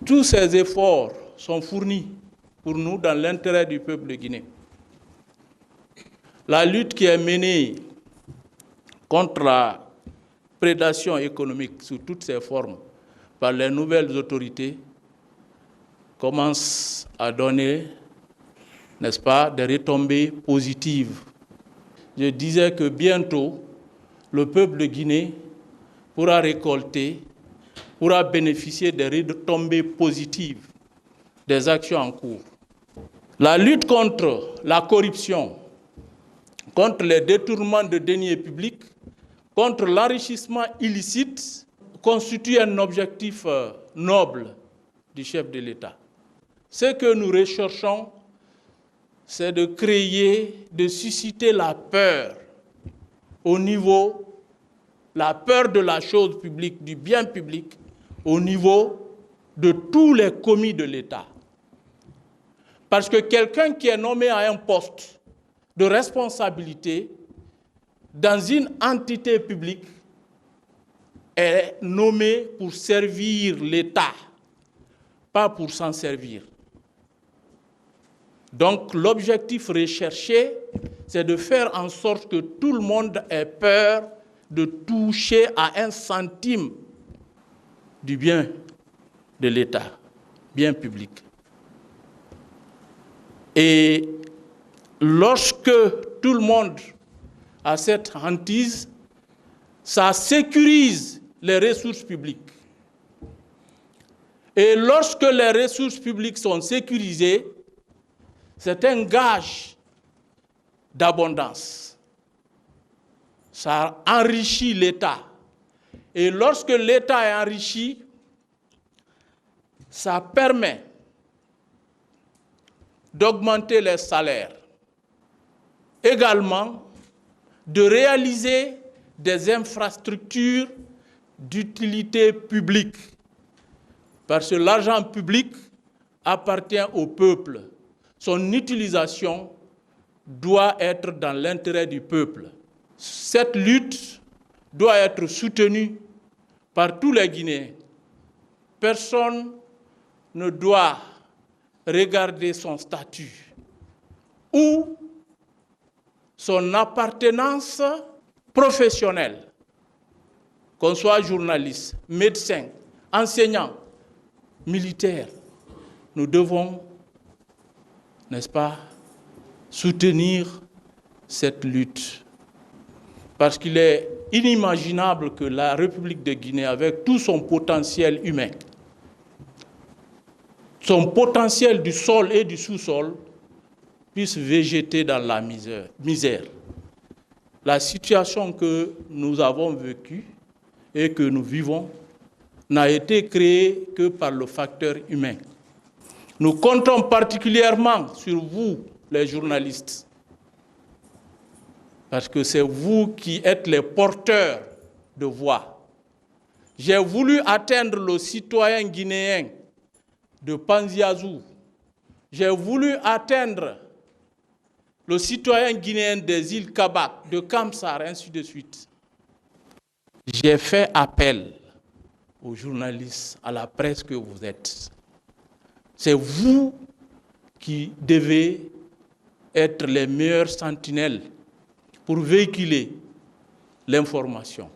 Tous ces efforts sont fournis pour nous dans l'intérêt du peuple guinéen. La lutte qui est menée contre la prédation économique sous toutes ses formes par les nouvelles autorités commence à donner, n'est-ce pas, des retombées positives. Je disais que bientôt, le peuple de Guinée pourra récolter, pourra bénéficier des retombées positives des actions en cours. La lutte contre la corruption, contre les détournements de deniers publics, contre l'enrichissement illicite, constitue un objectif noble du chef de l'État. Ce que nous recherchons, c'est de créer, de susciter la peur au niveau, la peur de la chose publique, du bien public, au niveau de tous les commis de l'État. Parce que quelqu'un qui est nommé à un poste de responsabilité dans une entité publique est nommé pour servir l'État, pas pour s'en servir. Donc l'objectif recherché, c'est de faire en sorte que tout le monde ait peur de toucher à un centime du bien de l'État, bien public. Et lorsque tout le monde a cette hantise, ça sécurise les ressources publiques. Et lorsque les ressources publiques sont sécurisées, c'est un gage d'abondance. Ça enrichit l'État. Et lorsque l'État est enrichi, ça permet d'augmenter les salaires. Également, de réaliser des infrastructures d'utilité publique. Parce que l'argent public appartient au peuple. Son utilisation doit être dans l'intérêt du peuple. Cette lutte doit être soutenue par tous les Guinéens. Personne ne doit regarder son statut ou son appartenance professionnelle, qu'on soit journaliste, médecin, enseignant, militaire. Nous devons, n'est-ce pas, soutenir cette lutte. Parce qu'il est inimaginable que la République de Guinée, avec tout son potentiel humain, son potentiel du sol et du sous-sol, puisse végéter dans la misère. La situation que nous avons vécue et que nous vivons n'a été créée que par le facteur humain. Nous comptons particulièrement sur vous, les journalistes, parce que c'est vous qui êtes les porteurs de voix. J'ai voulu atteindre le citoyen guinéen de Panziazou. J'ai voulu atteindre le citoyen guinéen des îles Kabak, de Kamsar, ainsi de suite. J'ai fait appel aux journalistes, à la presse que vous êtes. C'est vous qui devez être les meilleurs sentinelles pour véhiculer l'information.